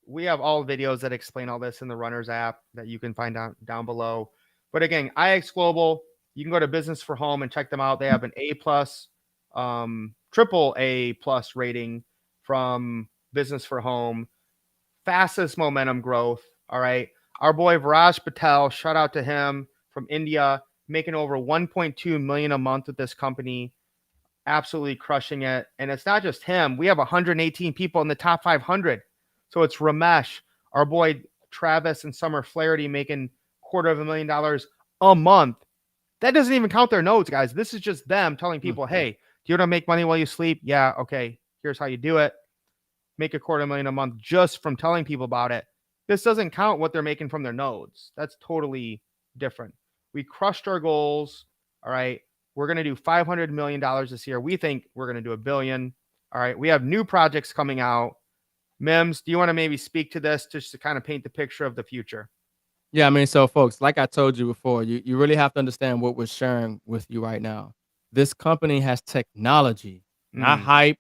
we have all videos that explain all this in the Runners app that you can find down below. But again, IX Global, you can go to Business for Home and check them out. They have an A plus, triple A plus rating from Business for Home. Fastest momentum growth. All right. Our boy Viraj Patel, shout out to him from India, making over 1.2 million a month with this company. Absolutely crushing it. And it's not just him. We have 118 people in the top 500. So it's Ramesh, our boy Travis and Summer Flaherty making $250,000 a month. That doesn't even count their nodes, guys. This is just them telling people, hey, do you want to make money while you sleep? Yeah, okay. Here's how you do it. Make $250,000 a month just from telling people about it. This doesn't count what they're making from their nodes. That's totally different. We crushed our goals. All right. We're going to do $500 million this year. We think we're going to do $1 billion. All right. We have new projects coming out. Mims, do you want to maybe speak to this just to kind of paint the picture of the future? Yeah, I mean, so folks, like I told you before, you really have to understand what we're sharing with you right now. This company has technology, not hype,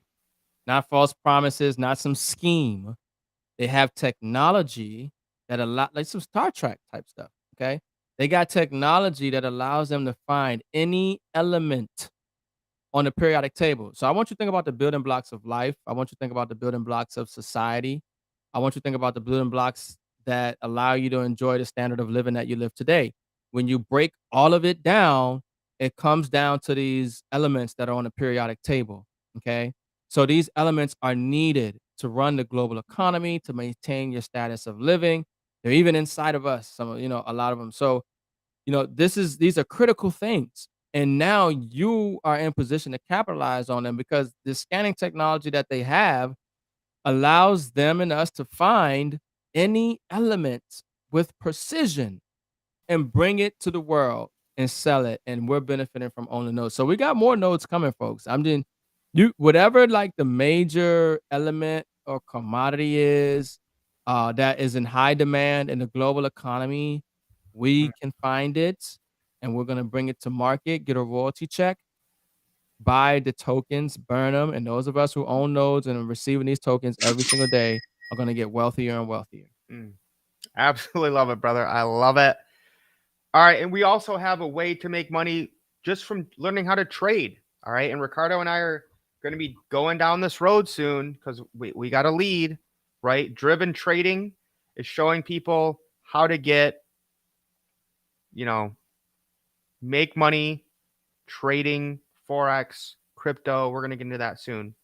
not false promises, not some scheme. They have technology that like some Star Trek type stuff. Okay. They got technology that allows them to find any element on the periodic table. So I want you to think about the building blocks of life. I want you to think about the building blocks of society. I want you to think about the building blocks that allow you to enjoy the standard of living that you live today. When you break all of it down, it comes down to these elements that are on the periodic table. Okay. So these elements are needed to run the global economy, to maintain your status of living. They're even inside of us, a lot of them. So, these are critical things. And now you are in position to capitalize on them because the scanning technology that they have allows them and us to find any element with precision and bring it to the world and sell it. And we're benefiting from owning nodes. So we got more nodes coming, folks. Whatever like the major element or commodity is that is in high demand in the global economy, we can find it and we're gonna bring it to market, get a royalty check, buy the tokens, burn them, and those of us who own nodes and are receiving these tokens every single day are gonna get wealthier and wealthier. Absolutely love it, brother. I love it. All right. And we also have a way to make money just from learning how to trade. All right. And Ricardo and I are going to be going down this road soon because we got a lead, right? Driven trading is showing people how to get, make money trading Forex, crypto. We're going to get into that soon.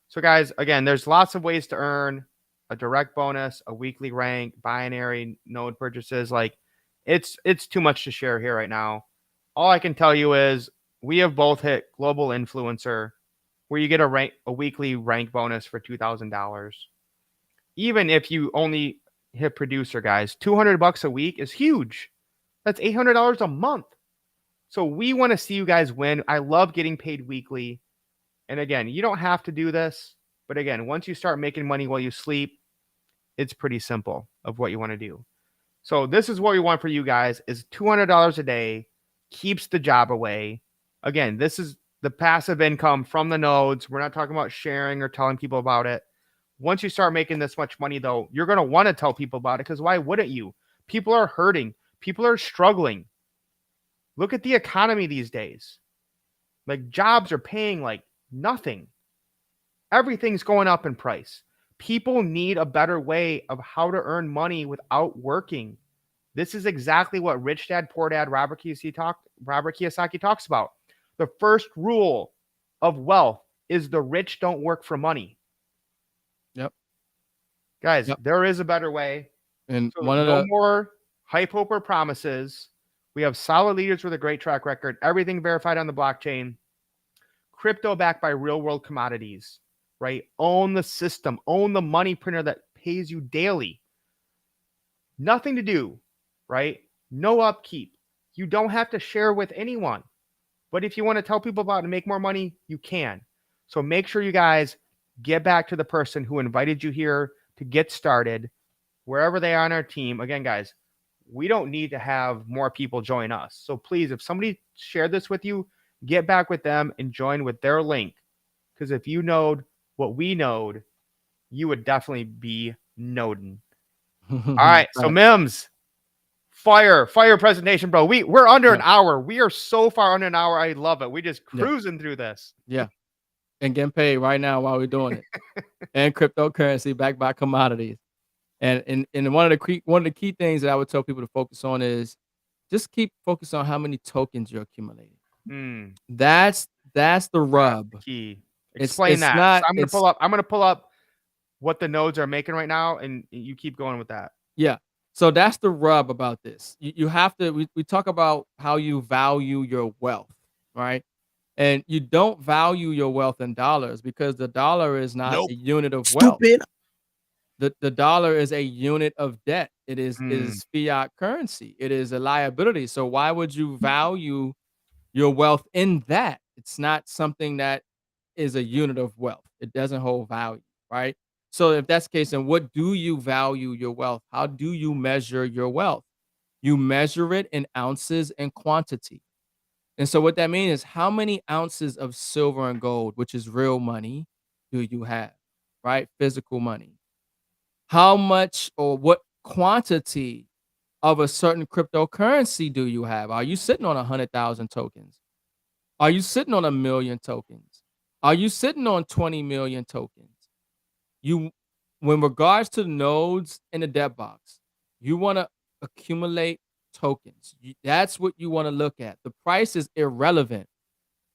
So guys, again, there's lots of ways to earn a direct bonus, a weekly rank, binary node purchases. Like it's too much to share here right now. All I can tell you is we have both hit global influencer where you get a weekly rank bonus for $2,000. Even if you only hit producer, guys, $200 a week is huge. That's $800 a month. So we want to see you guys win. I love getting paid weekly. And again, you don't have to do this, but again, once you start making money while you sleep, it's pretty simple of what you want to do. So this is what we want for you guys is $200 a day, keeps the job away. Again, this is the passive income from the nodes. We're not talking about sharing or telling people about it. Once you start making this much money, though, you're going to want to tell people about it because why wouldn't you? People are hurting. People are struggling. Look at the economy these days. Like jobs are paying like nothing. Everything's going up in price. People need a better way of how to earn money without working. This is exactly what Rich Dad, Poor Dad, Robert Kiyosaki talks about. The first rule of wealth is the rich don't work for money. Yep. Guys, there is a better way. And so no more hype, hope, or promises. We have solid leaders with a great track record. Everything verified on the blockchain. Crypto backed by real world commodities, right? Own the system. Own the money printer that pays you daily. Nothing to do, right? No upkeep. You don't have to share with anyone. But if you want to tell people about it and make more money, you can. So make sure you guys get back to the person who invited you here to get started, wherever they are on our team. Again, guys, we don't need to have more people join us. So please, if somebody shared this with you, get back with them and join with their link. Because if you knowed what we knowed, you would definitely be noding. All right. So Mims, fire presentation, bro. We're under an hour. We are so far under an hour. I love it. We just cruising through this. Yeah. And getting paid right now while we're doing it. And cryptocurrency backed by commodities. And one of the key things that I would tell people to focus on is just keep focused on how many tokens you're accumulating. That's the rub. That's the key. Explain that. So I'm gonna pull up what the nodes are making right now, and you keep going with that. Yeah. So that's the rub about this. You have to. We talk about how you value your wealth, right? And you don't value your wealth in dollars because the dollar is not a unit of wealth. The dollar is a unit of debt. It is fiat currency. It is a liability. So why would you value your wealth in that? It's not something that is a unit of wealth. It doesn't hold value, right? So if that's the case, then what do you value your wealth? How do you measure your wealth? You measure it in ounces and quantity. And so what that means is how many ounces of silver and gold, which is real money, do you have, right? Physical money. How much or what quantity of a certain cryptocurrency do you have? Are you sitting on 100,000 tokens? Are you sitting on 1 million tokens? Are you sitting on 20 million tokens? When regards to nodes in the debt box, you want to accumulate tokens. That's what you want to look at. The price is irrelevant.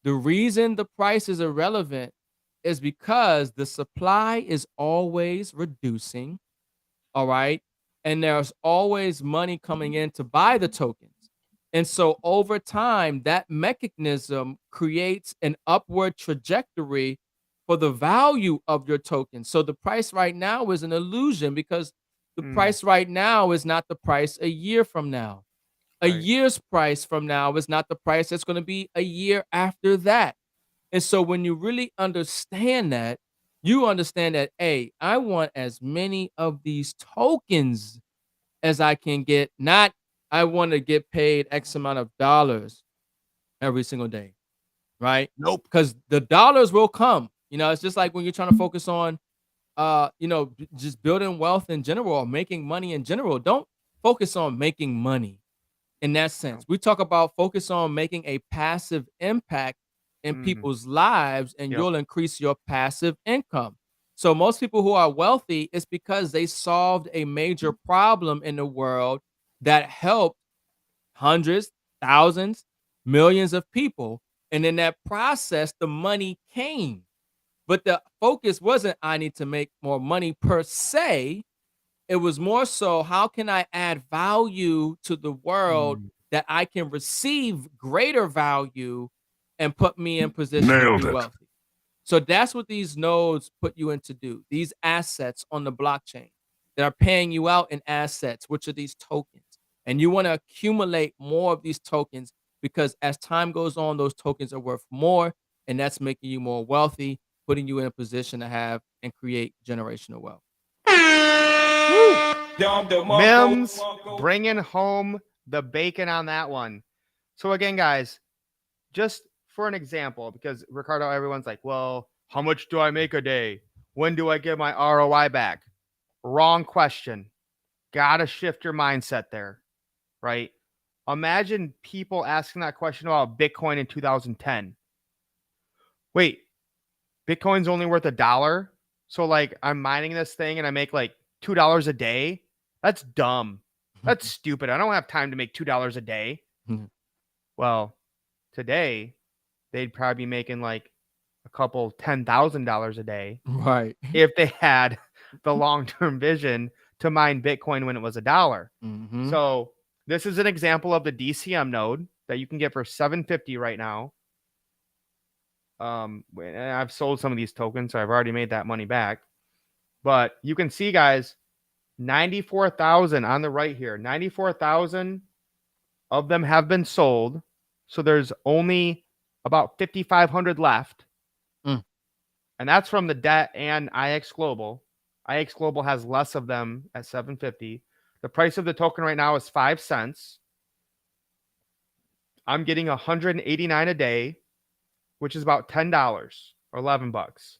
The reason the price is irrelevant is because the supply is always reducing, all right? And there's always money coming in to buy the tokens. And so over time, that mechanism creates an upward trajectory for the value of your token. So the price right now is an illusion because the price right now is not the price a year from now. A year's price from now is not the price that's going to be a year after that. And so when you really understand that, you understand that, hey, I want as many of these tokens as I can get. Not I want to get paid X amount of dollars every single day, right? Nope. Because the dollars will come. It's just like when you're trying to focus on, just building wealth in general or making money in general. Don't focus on making money in that sense. We talk about focus on making a passive impact in people's lives, and you'll increase your passive income. So most people who are wealthy is because they solved a major problem in the world that helped hundreds, thousands, millions of people. And in that process, the money came. But the focus wasn't, I need to make more money per se. It was more so, how can I add value to the world that I can receive greater value and put me in position to be wealthy? So that's what these nodes put you in to do. These assets on the blockchain that are paying you out in assets, which are these tokens. And you want to accumulate more of these tokens because as time goes on, those tokens are worth more, and that's making you more wealthy, putting you in a position to have and create generational wealth. Mims bringing home the bacon on that one. So again, guys, just for an example, because Ricardo, everyone's like, well, how much do I make a day? When do I get my ROI back? Wrong question. Gotta shift your mindset there, right? Imagine people asking that question about Bitcoin in 2010. Wait, Bitcoin's only worth $1. So like I'm mining this thing and I make like $2 a day. That's dumb. That's stupid. I don't have time to make $2 a day. Well, today they'd probably be making like a couple $10,000 a day, right? If they had the long-term vision to mine Bitcoin when it was $1. So this is an example of the DCM node that you can get for $750 right now. And I've sold some of these tokens, so I've already made that money back. But you can see, guys, 94,000 on the right here. 94,000 of them have been sold. So there's only about 5,500 left. And that's from the debt and IX Global. IX Global has less of them at 750. The price of the token right now is 5 cents. I'm getting 189 a day, which is about $10 or 11 bucks.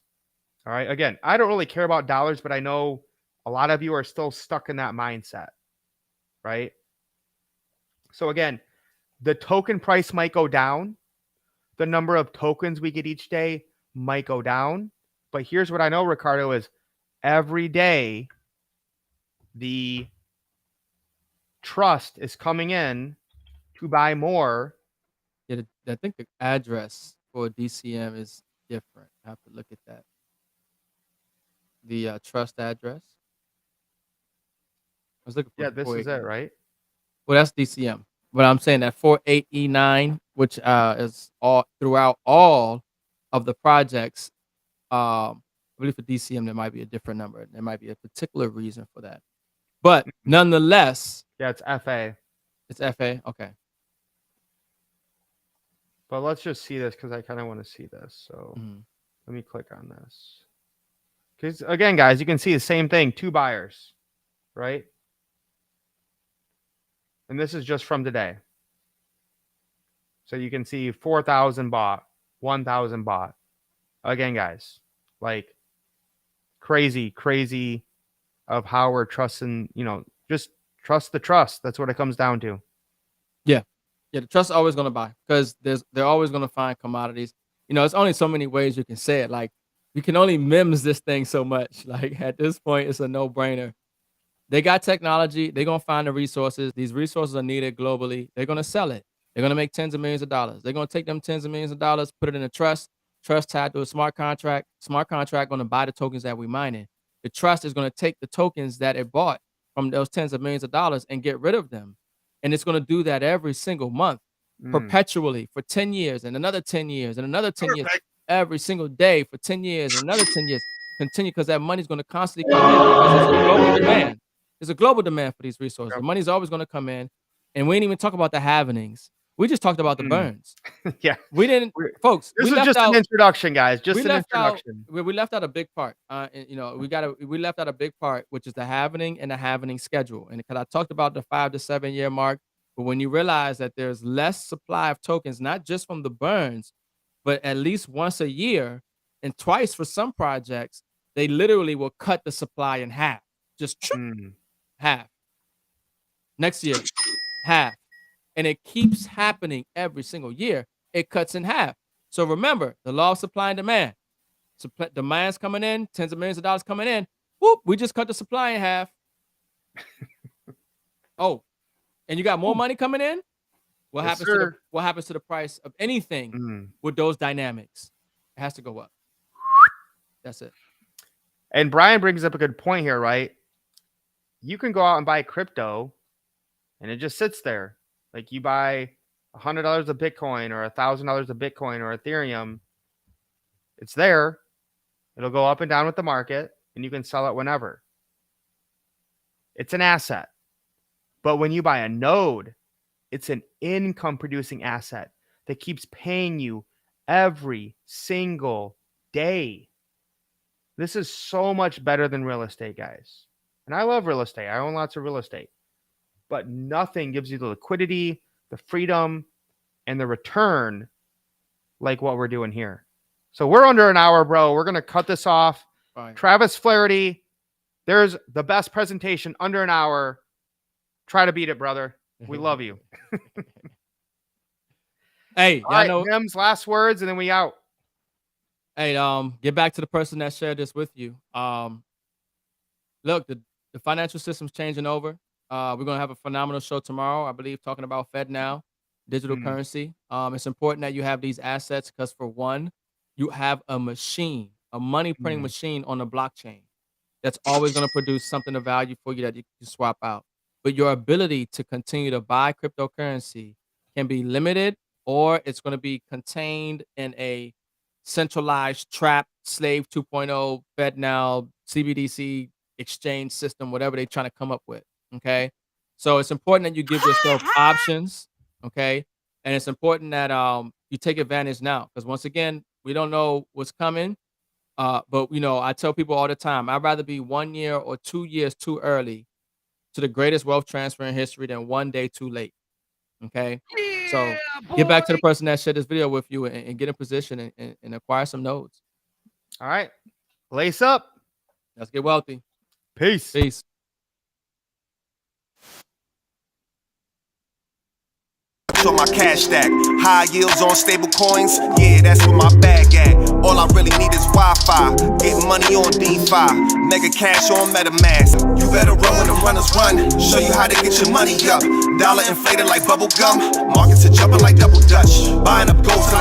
All right. Again, I don't really care about dollars, but I know a lot of you are still stuck in that mindset, right? So again, the token price might go down. The number of tokens we get each day might go down. But here's what I know, Ricardo, is every day the trust is coming in to buy more. Yeah, I think the address for DCM is different. I have to look at that. The trust address. I was looking for Yeah, the this is it, 489. right? Well, that's DCM. But I'm saying that 48E9, which is all throughout all of the projects. I believe for DCM there might be a different number. There might be a particular reason for that. But nonetheless, Yeah, it's FA. it's FA. Okay. But let's just see this because I kind of want to see this. So Mhm. let me click on this. Because again, guys, you can see the same thing, 2 buyers, right? And this is just from today. So you can see 4,000 bought, 1,000 bought. Again, guys, like crazy of how we're trusting, just trust the trust. That's what it comes down to. Yeah. Yeah, the trust is always gonna buy because they're always gonna find commodities. It's only so many ways you can say it. Like, you can only memes this thing so much. Like, at this point, it's a no-brainer. They got technology. They're gonna find the resources. These resources are needed globally. They're gonna sell it. They're gonna make tens of millions of dollars. They're gonna take them tens of millions of dollars, put it in a trust. Trust tied to a smart contract. Smart contract gonna buy the tokens that we mining. The trust is gonna take the tokens that it bought from those tens of millions of dollars and get rid of them. And it's gonna do that every single month, perpetually for 10 years and another 10 years and another 10 years, every single day for 10 years and another 10 years. Continue because that money's gonna constantly come in because it's a global demand. There's a global demand for these resources. The Yep. money's always going to come in, and we didn't even talk about the halvenings. We just talked about the burns. Yeah. We didn't, We're- folks. This we is left just out. an introduction, guys. Just We an left out. introduction. We left out a big part. We left out a big part, which is the halvening and the halvening schedule. And because I talked about the 5 to 7 year mark, but when you realize that there's less supply of tokens, not just from the burns, but at least once a year and twice for some projects, they literally will cut the supply in half. Just half. Next year, half. And it keeps happening every single year. It cuts in half. So remember, the law of supply and demand. Demand's coming in, tens of millions of dollars coming in. Whoop, we just cut the supply in half. Oh, and you got more money coming in? What Yes, happens to the price of anything with those dynamics? It has to go up. That's it. And Brian brings up a good point here, right? You can go out and buy crypto and it just sits there. Like you buy $100 of Bitcoin or $1,000 of Bitcoin or Ethereum. It's there. It'll go up and down with the market and you can sell it whenever. It's an asset. But when you buy a node, it's an income producing asset that keeps paying you every single day. This is so much better than real estate, guys. And I love real estate. I own lots of real estate. But nothing gives you the liquidity, the freedom, and the return like what we're doing here. So we're under an hour, bro. We're going to cut this off. Fine. Travis Flaherty, there's the best presentation under an hour. Try to beat it, brother. We love you. Hey, All y'all right, know. Him's last words, and then we out. Hey, get back to the person that shared this with you. Look, the financial system's changing over. We're gonna have a phenomenal show tomorrow, I believe, talking about FedNow, digital currency. It's important that you have these assets because, for one, you have a machine, a money printing machine on the blockchain that's always gonna produce something of value for you that you can swap out. But your ability to continue to buy cryptocurrency can be limited, or it's gonna be contained in a centralized trap slave 2.0 FedNow CBDC exchange system, whatever they're trying to come up with. Okay. So it's important that you give yourself options. Okay. And it's important that you take advantage now. Because once again, we don't know what's coming. But I tell people all the time, I'd rather be 1 year or 2 years too early to the greatest wealth transfer in history than one day too late. Okay. So get back to the person that shared this video with you and get in position and acquire some nodes. All right. Lace up. Let's get wealthy. Peace. Peace. On my cash stack, high yields on stable coins, yeah, that's where my bag at. All I really need is Wi-Fi, get money on DeFi, mega cash on MetaMask. You better run when the runners run, show you how to get your money up. Dollar inflated like bubble gum, markets are jumping like double Dutch, buying up gold till I